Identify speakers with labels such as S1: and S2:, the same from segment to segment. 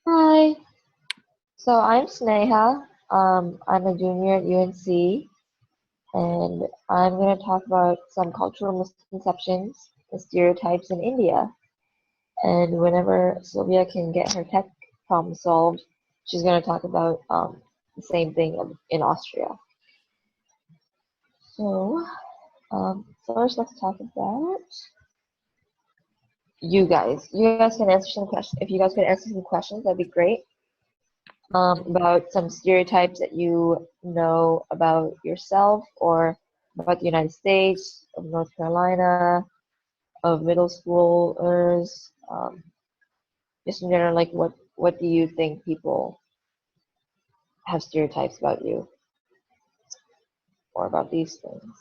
S1: Hi, so I'm Sneha. I'm a junior at UNC, and I'm going to talk about some cultural misconceptions and stereotypes in India. And whenever Sylvia can get her tech problem solved, she's going to talk about the same thing in Austria. So, first, let's talk about you guys. You guys can answer some questions. If you guys could answer some questions, that'd be great. About some stereotypes that you know about yourself or about the United States, of North Carolina, of middle schoolers, just in general, like what do you think people have stereotypes about you or about these things?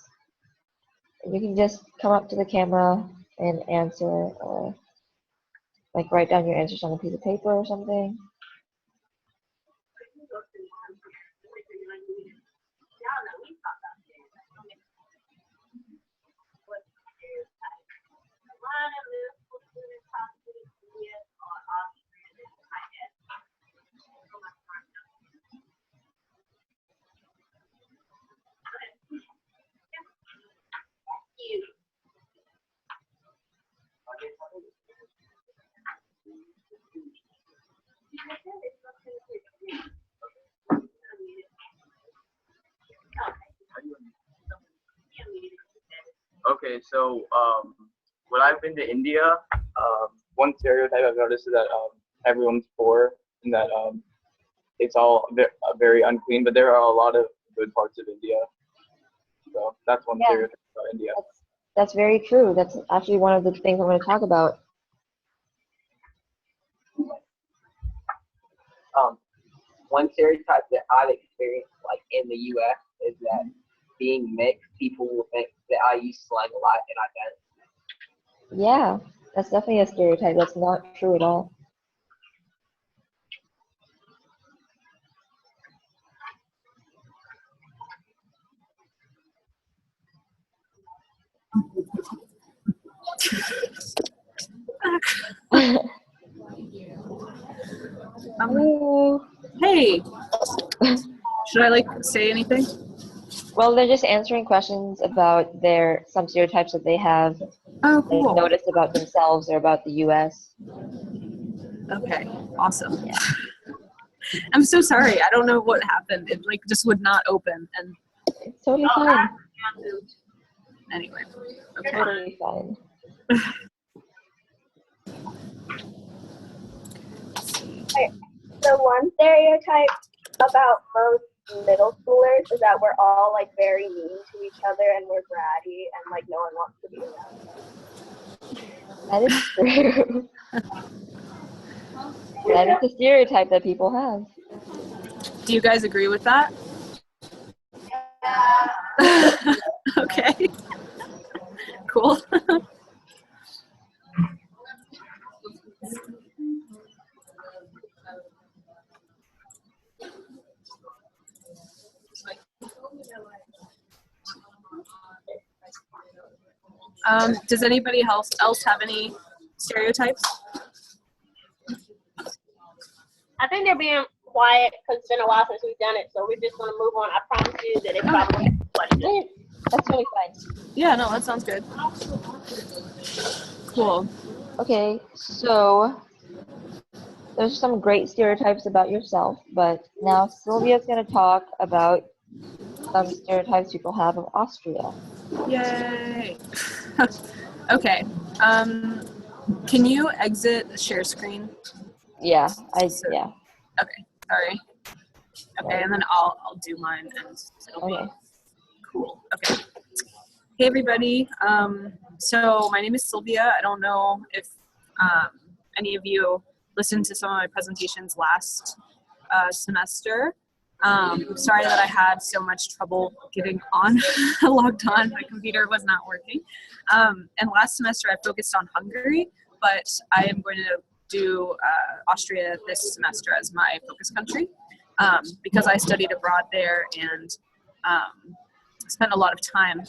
S1: And you can just come up to the camera and answer, or like write down your answers on a piece of paper or something.
S2: Okay, so when I've been to India, one stereotype I've noticed is that everyone's poor and that it's all very unclean, but there are a lot of good parts of India. So that's one stereotype about India.
S1: That's very true. That's actually one of the things I'm going to talk about.
S3: One stereotype that I've experienced, like in the U.S., is that being mixed, people will think that I use slang a lot, and I don't.
S1: Yeah, that's definitely a stereotype. That's not true at all. Hello.
S4: Hey, should I say anything?
S1: Well, they're just answering questions about some stereotypes that they have
S4: Cool.
S1: noticed about themselves or about the U.S.
S4: Okay, awesome. Yeah. I'm so sorry. I don't know what happened. It just would not open, and
S1: it's totally fine.
S4: Anyway,
S1: okay. Totally fine.
S5: The one stereotype about most middle schoolers is that we're all very mean to each other and we're bratty and no one wants to be around us.
S1: That is true. That is the stereotype that people have.
S4: Do you guys agree with that?
S5: Yeah.
S4: Okay. Cool. Does anybody else have any stereotypes?
S5: I think they're being quiet because it's been a while since we've done it, so we're just going to move on. I promise you that it's probably questions.
S1: That's totally fine.
S4: Yeah, no, that sounds good. Cool.
S1: Okay, so there's some great stereotypes about yourself, but now Sylvia's going to talk about some stereotypes people have of Austria.
S4: Yay! Okay. Can you exit share screen?
S1: Yeah,
S4: yeah. Okay. Sorry. Okay, and then I'll do mine and it'll be cool. Okay. Hey everybody. So my name is Sylvia. I don't know if any of you listened to some of my presentations last semester. Sorry that I had so much trouble getting logged on. My computer was not working. And last semester I focused on Hungary, but I am going to do Austria this semester as my focus country because I studied abroad there and spent a lot of time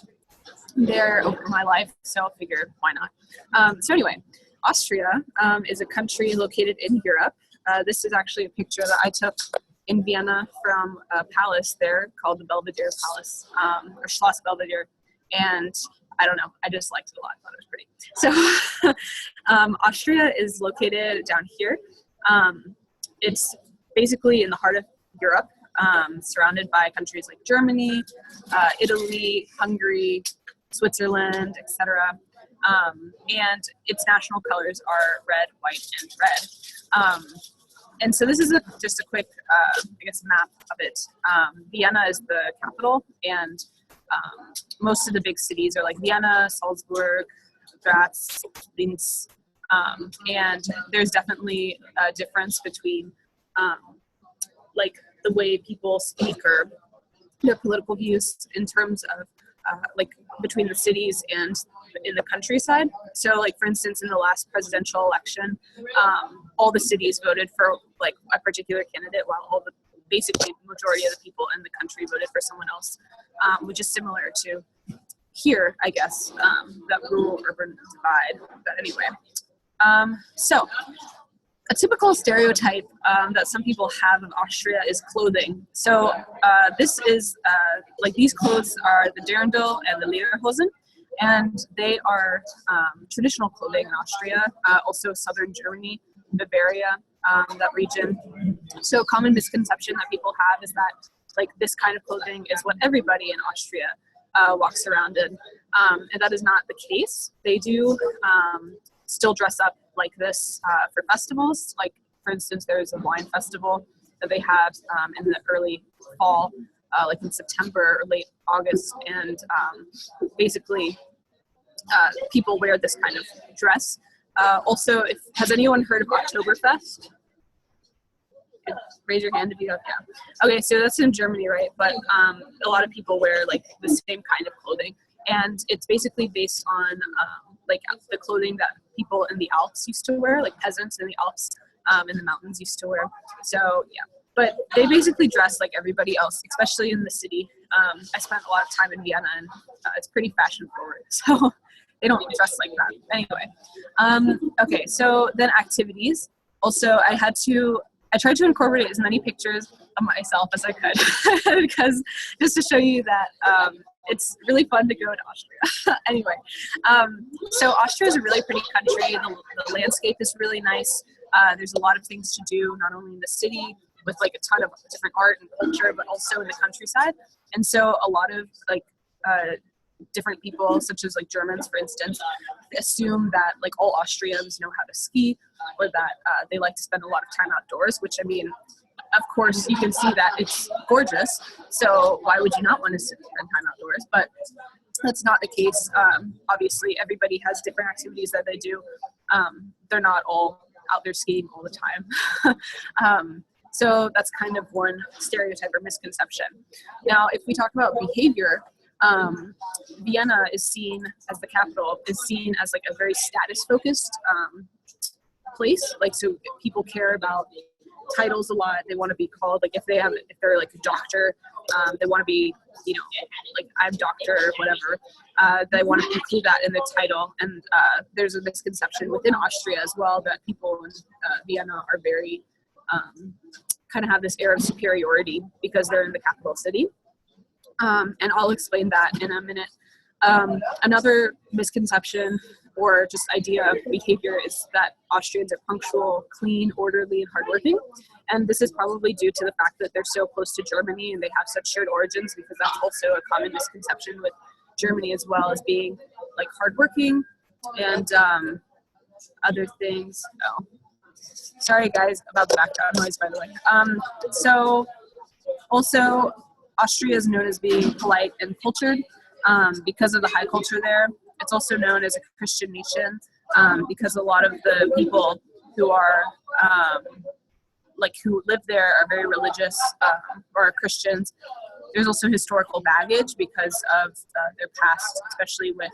S4: there over my life, so I figured why not. So anyway, Austria is a country located in Europe. This is actually a picture that I took in Vienna from a palace there called the Belvedere Palace, or Schloss Belvedere. And I don't know, I just liked it a lot. I thought it was pretty. So Austria is located down here. It's basically in the heart of Europe, surrounded by countries like Germany, Italy, Hungary, Switzerland, etc. And its national colors are red, white, and red. And so this is just a quick, I guess, map of it. Vienna is the capital, and most of the big cities are like Vienna, Salzburg, Graz, Linz, and there's definitely a difference between like the way people speak or their political views in terms of like between the cities and in the countryside. So like, for instance, in the last presidential election, all the cities voted for like a particular candidate, while all the basically majority of the people in the country voted for someone else, which is similar to here, I guess, that rural-urban divide. But anyway, so a typical stereotype that some people have of Austria is clothing. So this is, like these clothes are the Dirndl and the Lederhosen, and they are traditional clothing in Austria, also southern Germany, Bavaria, that region. So a common misconception that people have is that like this kind of clothing is what everybody in Austria walks around in, and that is not the case. They do still dress up like this for festivals. Like, for instance, there's a wine festival that they have in the early fall, like in September or late August, and basically people wear this kind of dress. Also, has anyone heard of Oktoberfest? Raise your hand if you have. Yeah. Okay, so that's in Germany, right? But a lot of people wear like the same kind of clothing, and it's basically based on like the clothing that people in the Alps used to wear, like peasants in the Alps in the mountains used to wear. So yeah, but they basically dress like everybody else, especially in the city. I spent a lot of time in Vienna, and it's pretty fashion forward, so they don't dress like that. Anyway, okay, so then activities. Also, I tried to incorporate as many pictures of myself as I could because just to show you that it's really fun to go to Austria. Anyway, so Austria is a really pretty country. The landscape is really nice. There's a lot of things to do, not only in the city with like a ton of different art and culture, but also in the countryside. And so a lot of like different people, such as like Germans, for instance, assume that like all Austrians know how to ski, or that they like to spend a lot of time outdoors, which I mean, of course, you can see that it's gorgeous. So why would you not want to spend time outdoors? But that's not the case. Obviously, everybody has different activities that they do. They're not all out there skiing all the time. So that's kind of one stereotype or misconception. Now, if we talk about behavior, Vienna is seen as the capital, is seen as like a very status-focused place. Like, so people care about titles a lot. They want to be called, like if they're like a doctor, they want to be, you know, like I'm doctor or whatever. They want to include that in the title. And there's a misconception within Austria as well that people in Vienna are very kind of have this air of superiority because they're in the capital city. And I'll explain that in a minute. Another misconception or just idea of behavior is that Austrians are punctual, clean, orderly, and hardworking. And this is probably due to the fact that they're so close to Germany and they have such shared origins, because that's also a common misconception with Germany as well, as being like hardworking and other things. Oh, sorry guys about the background noise, by the way. So also, Austria is known as being polite and cultured because of the high culture there. It's also known as a Christian nation because a lot of the people who are who live there are very religious or are Christians. There's also historical baggage because of their past, especially with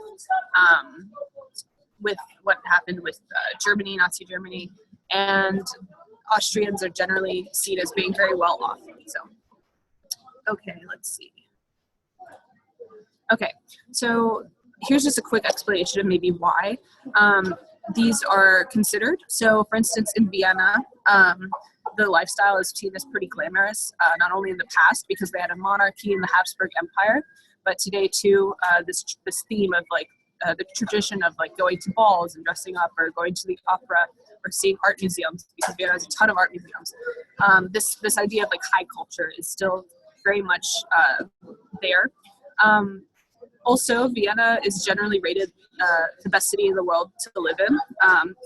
S4: what happened with Germany, Nazi Germany, and Austrians are generally seen as being very well off. So. Okay, let's see. Okay, so here's just a quick explanation of maybe why these are considered. So for instance, in Vienna, The lifestyle is seen as pretty glamorous, not only in the past because they had a monarchy in the Habsburg Empire, but today too, this theme of like the tradition of like going to balls and dressing up, or going to the opera, or seeing art museums, because Vienna has a ton of art museums. This idea of like high culture is still very much there. Also, Vienna is generally rated the best city in the world to live in.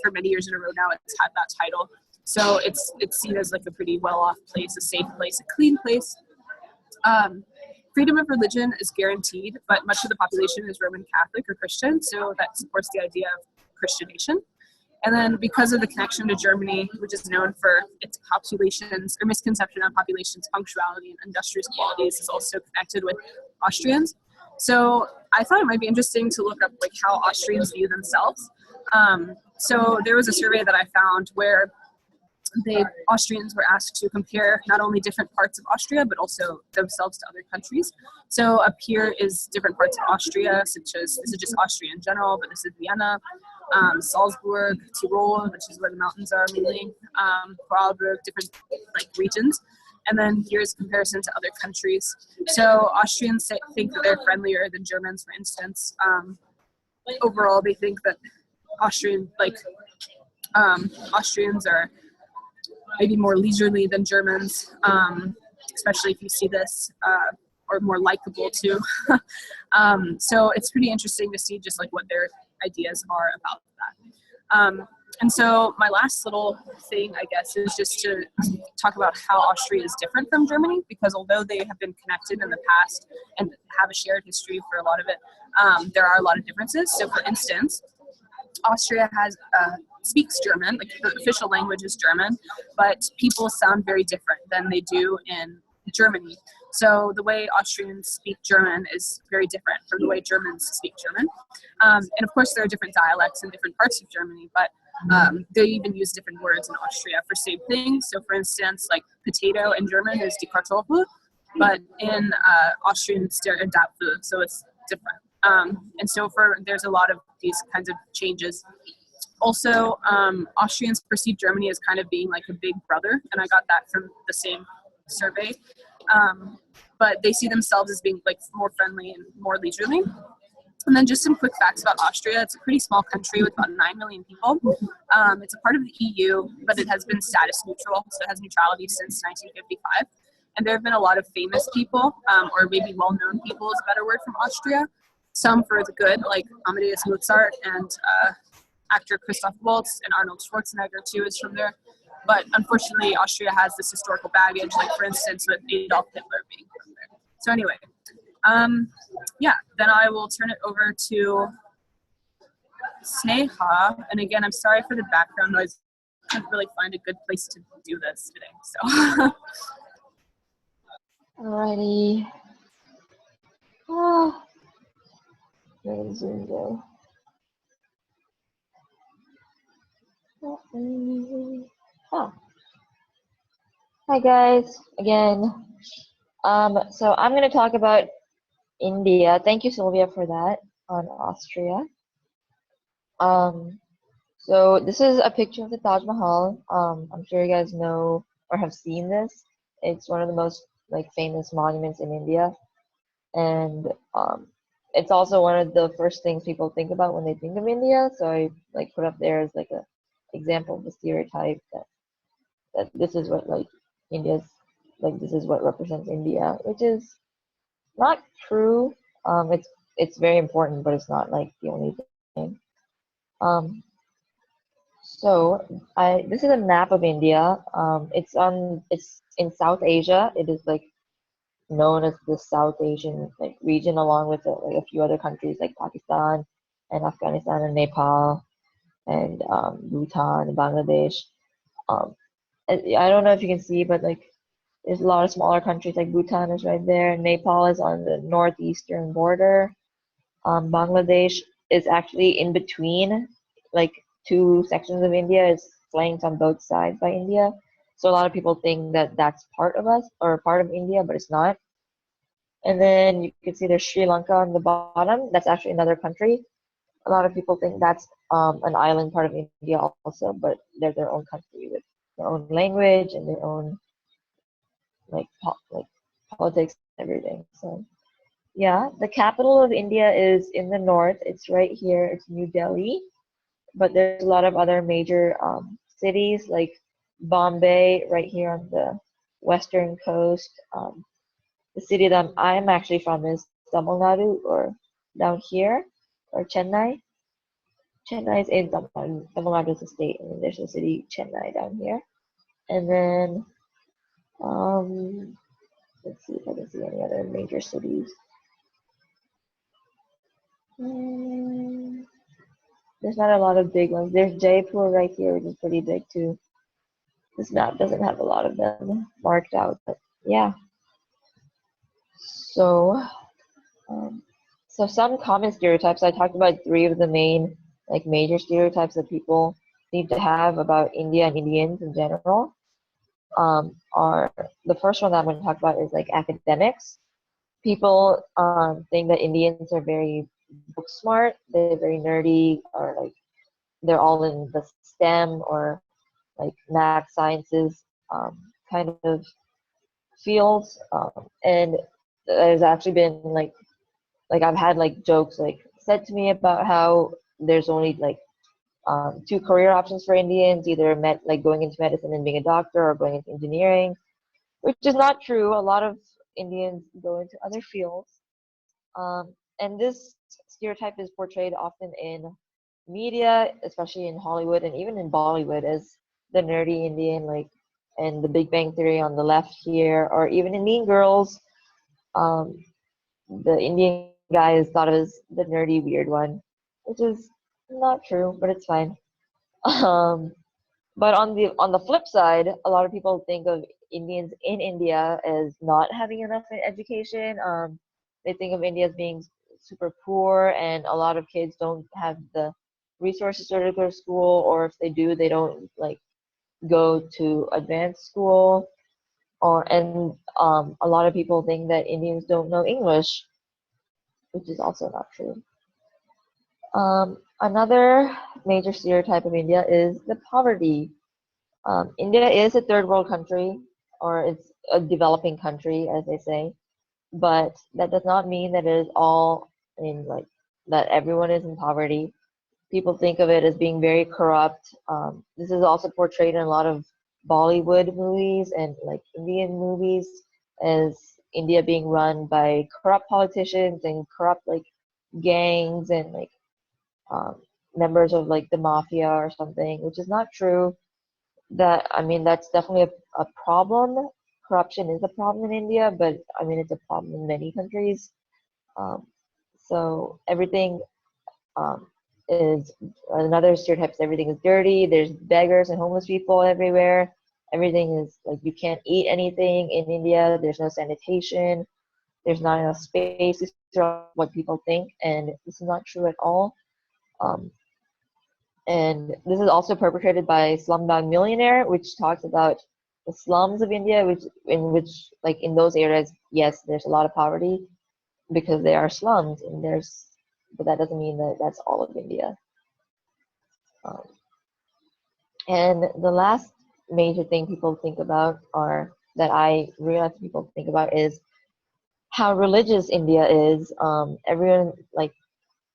S4: For many years in a row now, it's had that title. So it's seen as like a pretty well-off place, a safe place, a clean place. Freedom of religion is guaranteed, but much of the population is Roman Catholic or Christian, so that supports the idea of Christianation. And then because of the connection to Germany, which is known for its populations, or misconception on populations, punctuality, and industrious qualities, is also connected with Austrians. So I thought it might be interesting to look up like how Austrians view themselves. So there was a survey that I found where Austrians were asked to compare not only different parts of Austria, but also themselves to other countries. So up here is different parts of Austria, such as, this is just Austria in general, but this is Vienna, Salzburg, Tyrol, which is where the mountains are mainly, Vorarlberg, different like regions. And then here's comparison to other countries. So Austrians think that they're friendlier than Germans, for instance. Overall, they think that Austrians are maybe more leisurely than Germans, especially if you see this, or more likable too. So it's pretty interesting to see just like what their ideas are about that. And so my last little thing, I guess, is just to talk about how Austria is different from Germany, because although they have been connected in the past and have a shared history for a lot of it, there are a lot of differences. So for instance, Austria speaks German, like the official language is German, but people sound very different than they do in Germany. So the way Austrians speak German is very different from the way Germans speak German. And of course there are different dialects in different parts of Germany, but they even use different words in Austria for same things. So for instance, like potato in German is die Kartoffel, but in Austrian it's der Apfel, so it's different. And so there's a lot of these kinds of changes. Also, Austrians perceive Germany as kind of being like a big brother, and I got that from the same survey. But they see themselves as being like more friendly and more leisurely. And then just some quick facts about Austria. It's a pretty small country with about 9 million people. It's a part of the EU, but it has been status neutral, so it has neutrality since 1955. And there have been a lot of famous people, or maybe well-known people is a better word, from Austria. Some for the good, like Amadeus Mozart and actor Christoph Waltz, and Arnold Schwarzenegger too is from there. But unfortunately, Austria has this historical baggage, like for instance with Adolf Hitler being from there. So anyway, yeah, then I will turn it over to Sneha. And again, I'm sorry for the background noise. I couldn't really find a good place to do this today. So.
S1: Alrighty. Oh, where did Zoom go? Oh. Hi guys, again. So I'm going to talk about India. Thank you, Sylvia, for that on Austria. So this is a picture of the Taj Mahal. I'm sure you guys know or have seen this. It's one of the most famous monuments in India, and it's also one of the first things people think about when they think of India. So I put up there as a example of the stereotype that this is what India's this is what represents India, which is not true. It's very important, but it's not the only thing. So this is a map of India. It's in South Asia. It is known as the South Asian region, along with a few other countries like Pakistan and Afghanistan and Nepal and Bhutan and Bangladesh. I don't know if you can see, but there's a lot of smaller countries, like Bhutan is right there. Nepal is on the northeastern border. Bangladesh is actually in between, two sections of India. It's flanked on both sides by India. So a lot of people think that that's part of us or part of India, but it's not. And then you can see there's Sri Lanka on the bottom. That's actually another country. A lot of people think that's an island part of India also, but they're their own country with their own language and their own like politics and everything. So yeah, the capital of India is in the north. It's right here. It's New Delhi. But there's a lot of other major cities like Bombay right here on the western coast. The city that I'm actually from is Tamil Nadu, or down here, or Chennai. Chennai is in Tamil Nadu. Tamil Nadu is a state, and then there's the city Chennai down here. And then let's see if I can see any other major cities. There's not a lot of big ones. There's Jaipur right here, which is pretty big too. This map doesn't have a lot of them marked out, but yeah. So, so some common stereotypes. I talked about 3 of the main, like, major stereotypes that people seem to have about India and Indians in general. Are the first one that I'm going to talk about is like academics. People think that Indians are very book smart. They're very nerdy, or like they're all in the STEM or like math, sciences kind of fields. And there's actually been like I've had like jokes like said to me about how there's only like 2 career options for Indians, either going into medicine and being a doctor, or going into engineering, which is not true. A lot of Indians go into other fields. And this stereotype is portrayed often in media, especially in Hollywood and even in Bollywood, as the nerdy Indian, like in The Big Bang Theory on the left here, or even in Mean Girls, the Indian guy is thought of as the nerdy, weird one, which is not true, but it's fine. But on the flip side, a lot of people think of Indians in India as not having enough education. They think of India as being super poor, and a lot of kids don't have the resources to go to school, or if they do, they don't like go to advanced school. And a lot of people think that Indians don't know English, which is also not true. Another major stereotype of India is the poverty. India is a third world country, or it's a developing country, as they say, but that does not mean that it is all in like that everyone is in poverty. People think of it as being very corrupt. This is also portrayed in a lot of Bollywood movies and like Indian movies, as India being run by corrupt politicians and corrupt like gangs and like members of like the mafia or something, which is not true. That's definitely a problem. Corruption is a problem in India, but I mean, it's a problem in many countries. So everything is another stereotype is everything is dirty. There's beggars and homeless people everywhere. Everything is like you can't eat anything in India. There's no sanitation. There's not enough space. These are what people think, and this is not true at all. And this is also perpetrated by Slumdog Millionaire, which talks about the slums of India, which like in those areas, yes, there's a lot of poverty because there are slums, but that doesn't mean that that's all of India. And the last major thing people think about, or that I realize people think about, is how religious India is.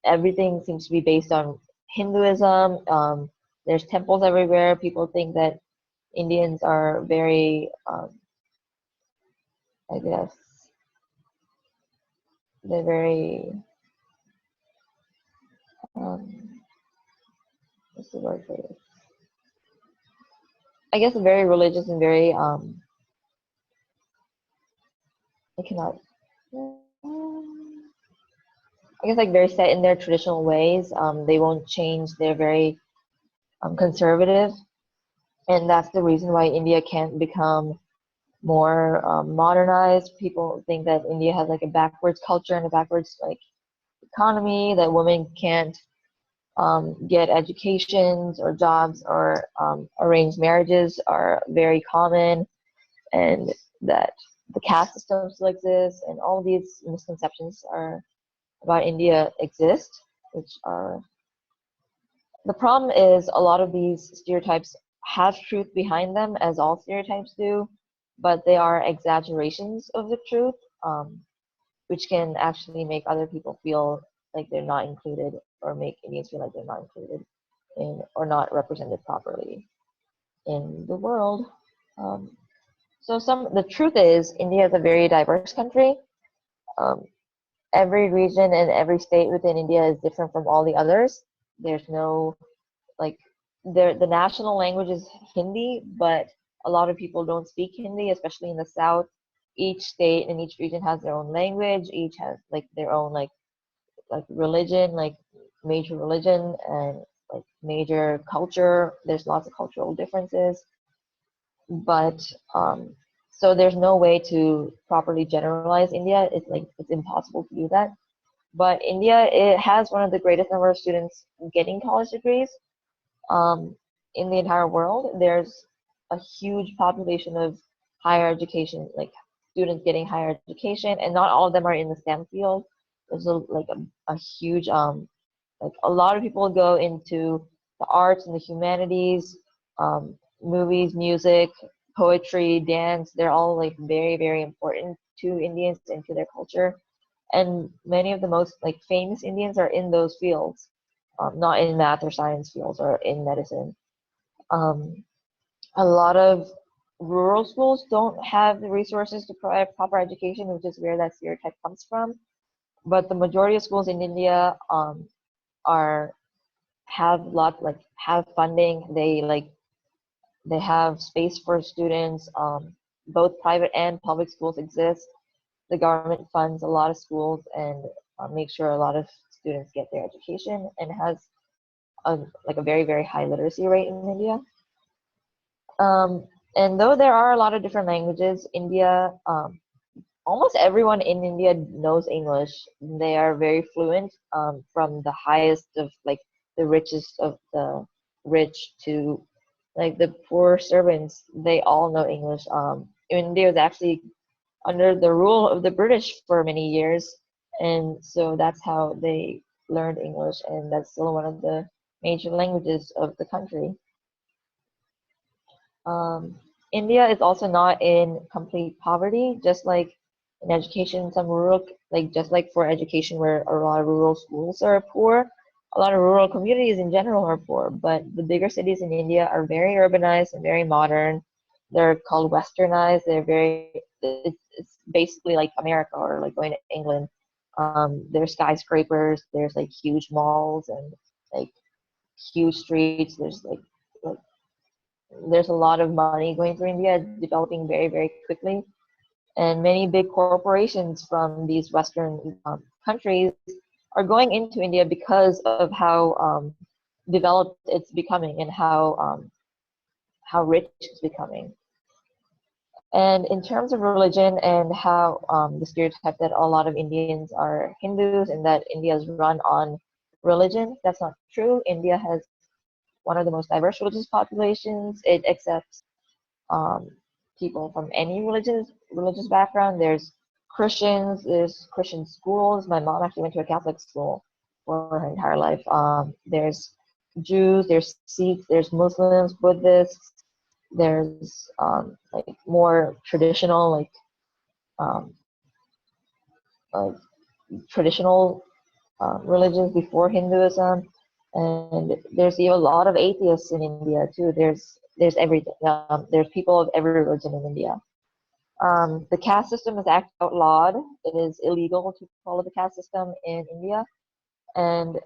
S1: Everything seems to be based on Hinduism. There's temples everywhere. People think that Indians are very, I guess, they're very, what's the word for this? I guess very religious and very, I cannot, I guess like very set in their traditional ways. They won't change. They're very conservative. And that's the reason why India can't become more modernized. People think that India has like a backwards culture and a backwards like economy, that women can't get educations or jobs, or arranged marriages are very common, and that the caste system still exists, and all these misconceptions about India exist, which are the problem is a lot of these stereotypes have truth behind them, as all stereotypes do, but they are exaggerations of the truth, which can actually make other people feel like they're not included, or make Indians feel like they're not included in, or not represented properly in the world. So the truth is, India is a very diverse country. Every region and every state within India is different from all the others. There's no, like, the national language is Hindi, but a lot of people don't speak Hindi, especially in the south. Each state and each region has their own language. Each has like their own like religion, like major religion, and like major culture. There's lots of cultural differences, but so there's no way to properly generalize India. It's impossible to do that. But India, it has one of the greatest number of students getting college degrees in the entire world. There's a huge population of higher education, like students getting higher education, and not all of them are in the STEM field. There's a huge like a lot of people go into the arts and the humanities, movies, music, poetry, dance. They're all like very, very important to Indians and to their culture. And many of the most like famous Indians are in those fields, not in math or science fields or in medicine. A lot of rural schools don't have the resources to provide proper education, which is where that stereotype comes from. But the majority of schools in India have funding. They have space for students. Both private and public schools exist. The government funds a lot of schools and makes sure a lot of students get their education, and has a very, very high literacy rate in India. And though there are a lot of different languages, India, almost everyone in India knows English. They are very fluent, from the highest of like the richest of the rich to like the poor servants. They all know English. India was actually under the rule of the British for many years, and so that's how they learned English, and that's still one of the major languages of the country. India is also not in complete poverty, just like in education, some rural, like just like for education where a lot of rural schools are poor, a lot of rural communities in general are poor, but the bigger cities in India are very urbanized and very modern. They're called westernized. It's basically like America or like going to England. There's skyscrapers, there's like huge malls and like huge streets. There's a lot of money going through India, developing very, very quickly. And many big corporations from these Western countries are going into India because of how developed it's becoming and how rich it's becoming. And in terms of religion and how the stereotype that a lot of Indians are Hindus and that India is run on religion, that's not true. India has one of the most diverse religious populations. It accepts people from any religious background. There's Christians, there's Christian schools. My mom actually went to a Catholic school for her entire life. There's Jews, there's Sikhs, there's Muslims, Buddhists. There's like more traditional, traditional religions before Hinduism, and there's even a lot of atheists in India too. There's everything. There's people of every religion in India. The caste system is outlawed. It is illegal to follow the caste system in India, and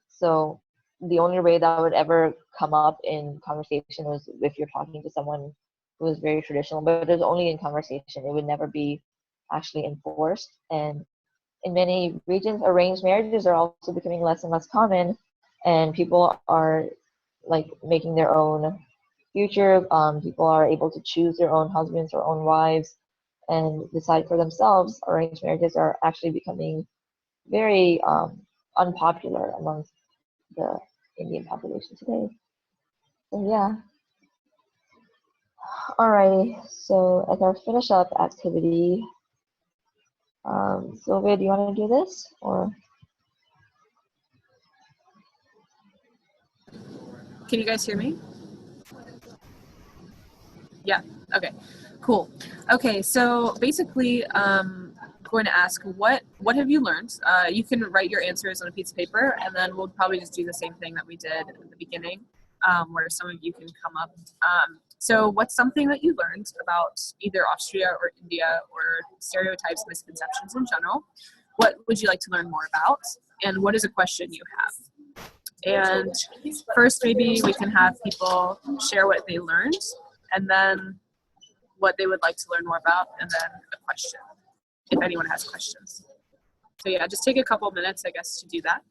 S1: so the only way that would ever come up in conversation was if you're talking to someone who is very traditional, but it was only in conversation. It would never be actually enforced. And in many regions, arranged marriages are also becoming less and less common, and people are like making their own future. People are able to choose their own husbands or own wives and decide for themselves. Arranged marriages are actually becoming very unpopular amongst the Indian population today. So yeah. Alrighty, so as our finish up activity, Sylvia, do you want to do this or?
S4: Can you guys hear me? Yeah. Okay. Cool. Okay. So basically, going to ask what have you learned? You can write your answers on a piece of paper, and then we'll probably just do the same thing that we did at the beginning, where some of you can come up. So what's something that you learned about either Austria or India, or stereotypes, misconceptions in general? What would you like to learn more about? And what is a question you have? And first, maybe we can have people share what they learned, and then what they would like to learn more about, and then a question, if anyone has questions. So yeah, just take a couple minutes, I guess, to do that.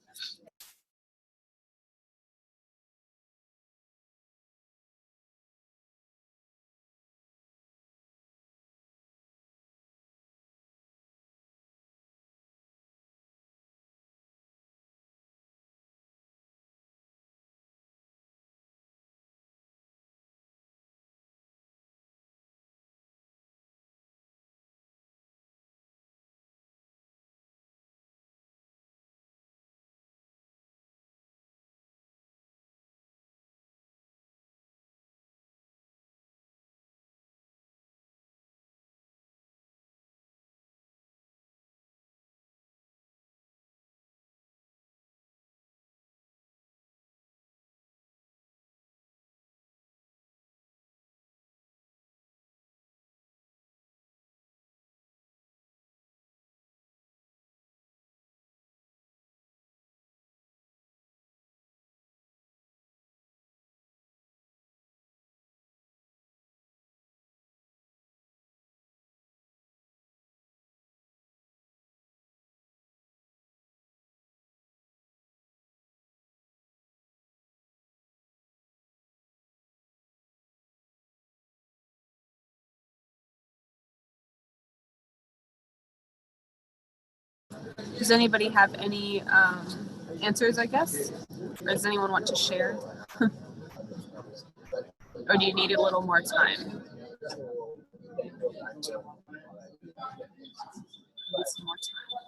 S4: Does anybody have any answers, I guess? Or does anyone want to share? Or do you need a little more time? Need some more time.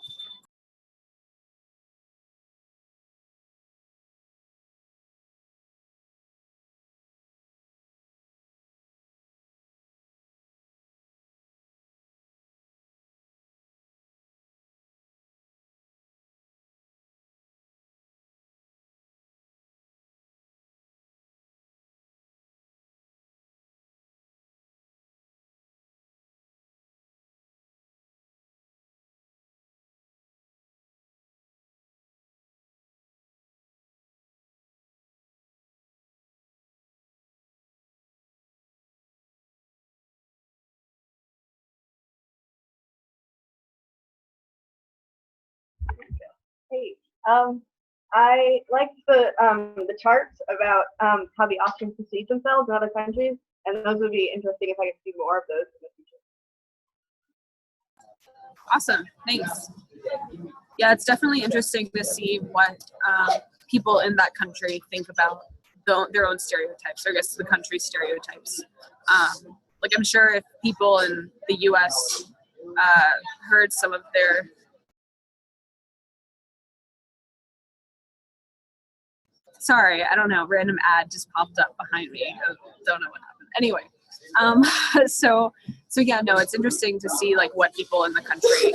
S5: Hey, I like the charts about how the Austrians perceive themselves in other countries, and those would be interesting if I could see more of those in the future.
S4: Awesome, thanks. Yeah, it's definitely interesting to see what people in that country think about their own stereotypes, or I guess the country's stereotypes. Like I'm sure if people in the US heard some of their sorry, I don't know, random ad just popped up behind me. I don't know what happened. Anyway, so yeah, no, it's interesting to see like what people in the country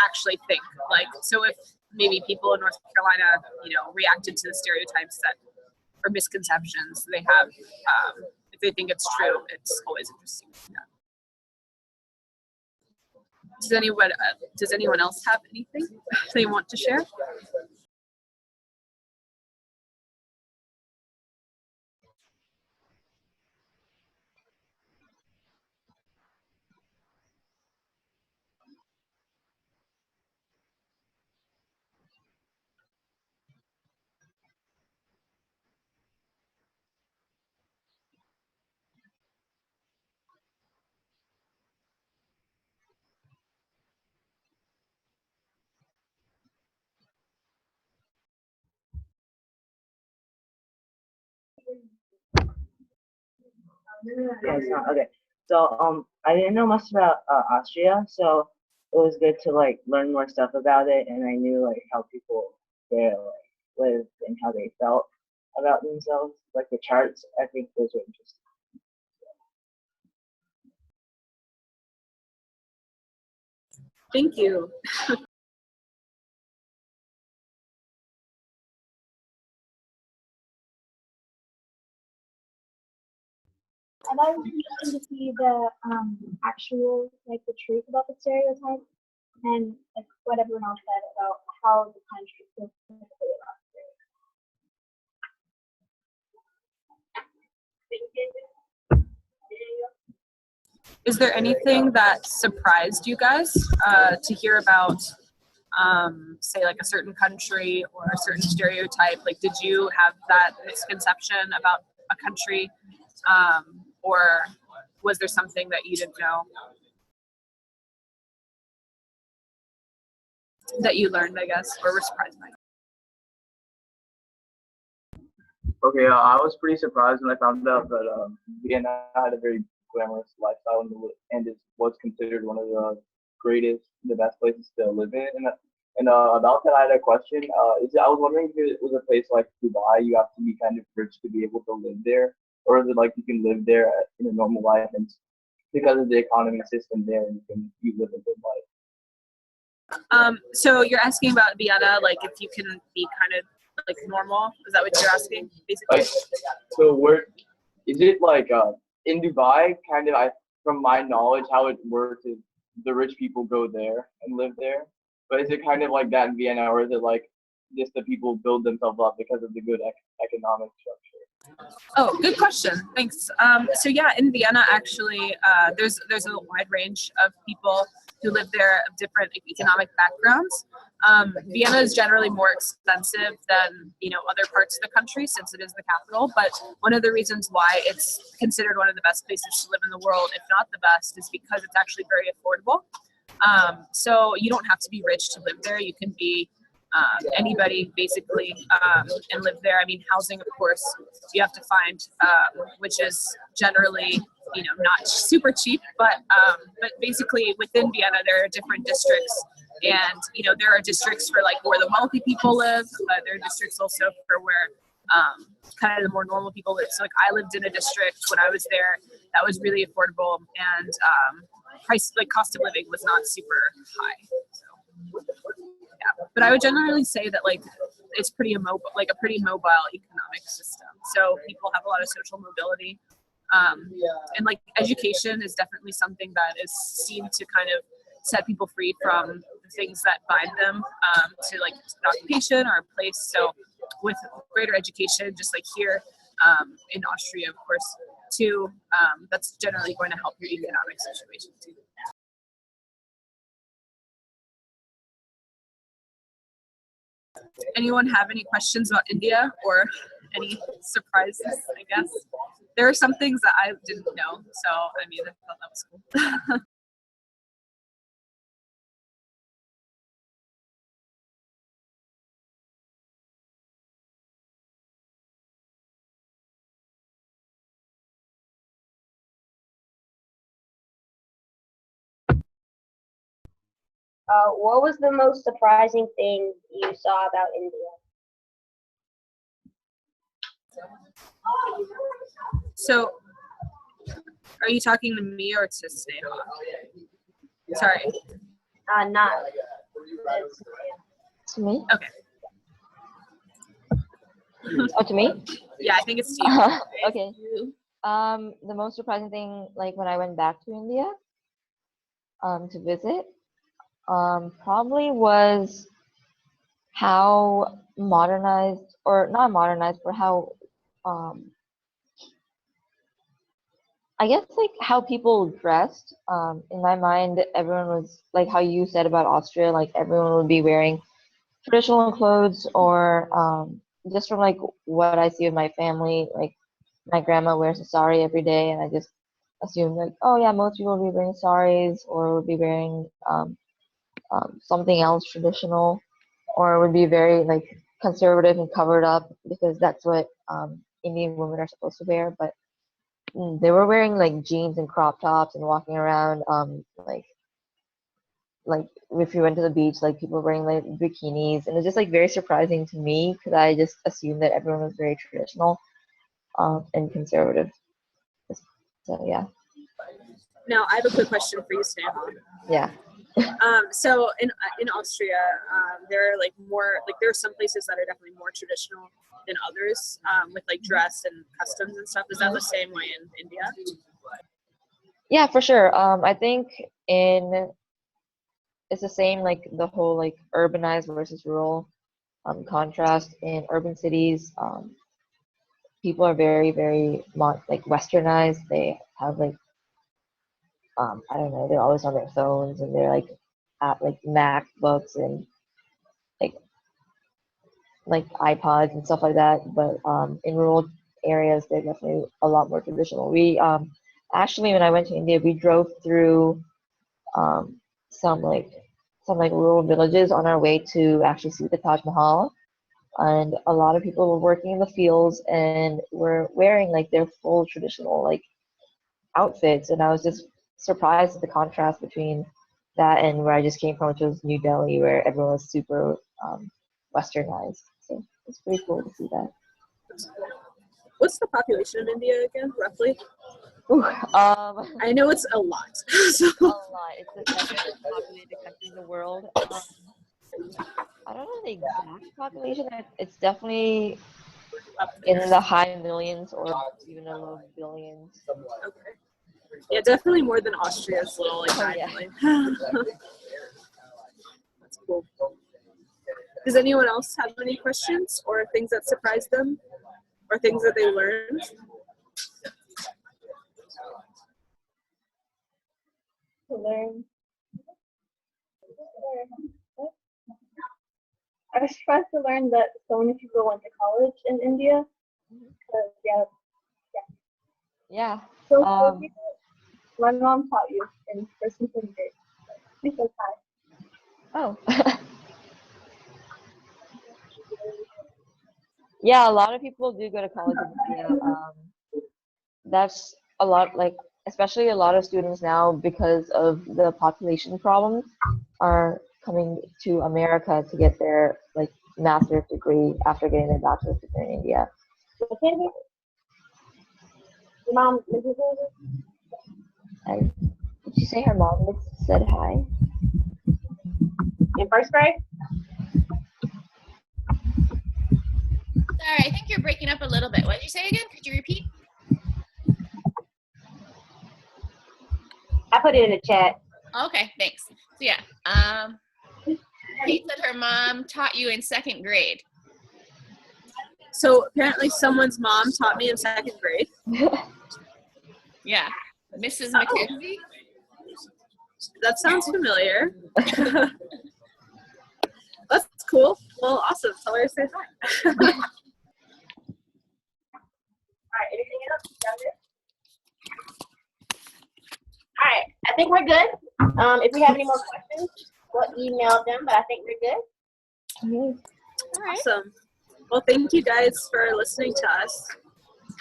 S4: actually think. Like, so if maybe people in North Carolina, reacted to the stereotypes that or misconceptions they have, if they think it's true, it's always interesting. Yeah. Does anyone else have anything they want to share?
S6: Yeah, it's not okay. So I didn't know much about Austria, so it was good to like learn more stuff about it, and I knew like how people there like lived and how they felt about themselves. Like the charts, I think those were interesting.
S4: Thank you.
S5: I thought it was interesting to see the actual, like the truth about the stereotypes and like what everyone else said about how the country feels specifically about stereotypes.
S4: Is there anything that surprised you guys to hear about, say like a certain country or a certain stereotype? Like, did you have that misconception about a country, or was there something that you didn't know that you learned, I guess, or were surprised by?
S2: Okay, I was pretty surprised when I found out that Vienna had a very glamorous lifestyle and is what's considered one of the greatest, the best places to live in. And about that, I had a question. I was wondering if it was a place like Dubai, you have to be kind of rich to be able to live there, or is it like you can live there in a normal life, and because of the economy system there, you live a good life?
S4: So you're asking about Vienna, like if you can be kind of like normal? Is that what you're asking, basically?
S2: So where is it like in Dubai? Kind of, from my knowledge, how it works is the rich people go there and live there. But is it kind of like that in Vienna, or is it like just the people build themselves up because of the good economic structure?
S4: Oh, good question. Thanks. So yeah, in Vienna, actually, there's a wide range of people who live there of different economic backgrounds. Vienna is generally more expensive than other parts of the country since it is the capital. But one of the reasons why it's considered one of the best places to live in the world, if not the best, is because it's actually very affordable. So you don't have to be rich to live there. You can be anybody basically and live there. I mean, housing, of course, you have to find, which is generally not super cheap, but basically within Vienna there are different districts, and there are districts for like where the wealthy people live, but there are districts also for where kind of the more normal people live. So like I lived in a district when I was there that was really affordable, and cost of living was not super high. So yeah, but I would generally say that like it's pretty immobile, like a pretty mobile economic system. So people have a lot of social mobility, and like education is definitely something that is seen to kind of set people free from the things that bind them to like an occupation or a place. So with greater education, just like here in Austria, of course, too, that's generally going to help your economic situation too. Anyone have any questions about India or any surprises, I guess? There are some things that I didn't know, so I mean, I thought that was cool.
S5: What was the most surprising thing you saw about India?
S4: So, are you talking to me or to Sneha? Sorry.
S5: Not.
S1: To me?
S4: Okay.
S1: Oh, to me?
S4: Yeah, I think it's to you.
S1: Okay. The most surprising thing, like when I went back to India, to visit, probably was how modernized, or not modernized, but how, I guess like how people dressed. In my mind, everyone was like how you said about Austria, like everyone would be wearing traditional clothes, or just from like what I see with my family, like my grandma wears a sari every day, and I just assume like, oh yeah, most people will be wearing saris, or would be wearing something else traditional, or would be very like conservative and covered up because that's what Indian women are supposed to wear. But they were wearing like jeans and crop tops and walking around like if you went to the beach, like people wearing like bikinis, and it's just like very surprising to me because I just assumed that everyone was very traditional and conservative. So yeah.
S4: Now, I have a quick question for you, Sneha.
S1: Yeah.
S4: So in Austria, there are like more like there are some places that are definitely more traditional than others, with like dress and customs and stuff. Is that the same way in India?
S1: Yeah, for sure. I think it's the same, like the whole like urbanized versus rural contrast. In urban cities, people are very, very like westernized. They have like I don't know, they're always on their phones and they're like at like MacBooks and like iPods and stuff like that. But in rural areas, they're definitely a lot more traditional. We actually, when I went to India, we drove through some like rural villages on our way to actually see the Taj Mahal, and a lot of people were working in the fields and were wearing like their full traditional like outfits, and I was just surprised at the contrast between that and where I just came from, which was New Delhi, where everyone was super westernized. So it's pretty cool to see that.
S4: What's the population of India again, roughly?
S1: Ooh,
S4: I know it's a lot. So.
S1: A lot. It's the second most populated country in the world. I don't know the exact population. It's definitely in the high millions or even the low billions.
S4: Okay. Yeah, definitely more than Austria's little like 9 million. That's cool. Does anyone else have any questions or things that surprised them or things that they learned?
S5: I was surprised to learn that so many people went to college in India.
S1: Yeah.
S5: So my mom taught you in first and second grade. She says hi.
S1: Oh. Yeah, a lot of people do go to college in India. That's a lot, like, especially a lot of students now, because of the population problem, are coming to America to get their like master's degree after getting their bachelor's degree in India.
S5: Mom,
S1: Did you say her mom said hi?
S5: in first grade?
S7: Sorry, I think you're breaking up a little bit. What did you say again? Could you repeat?
S5: I put it in the chat.
S7: Okay, thanks. So yeah, Kate said her mom taught you in second grade.
S4: So apparently someone's mom taught me in second grade.
S7: Yeah, Mrs. McKenzie.
S4: That sounds familiar. That's cool. Well, awesome. Tell her to say hi.
S5: All right, anything else? All right, I think we're good. If we have any more questions, we'll email them, but I think we're good.
S7: All right.
S4: Awesome. Well, thank you guys for listening to us.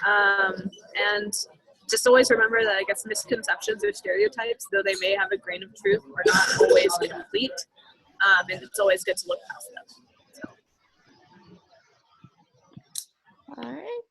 S4: And just always remember that I guess misconceptions or stereotypes, though they may have a grain of truth, are not always complete. And it's always good to look past them. So.
S7: All right.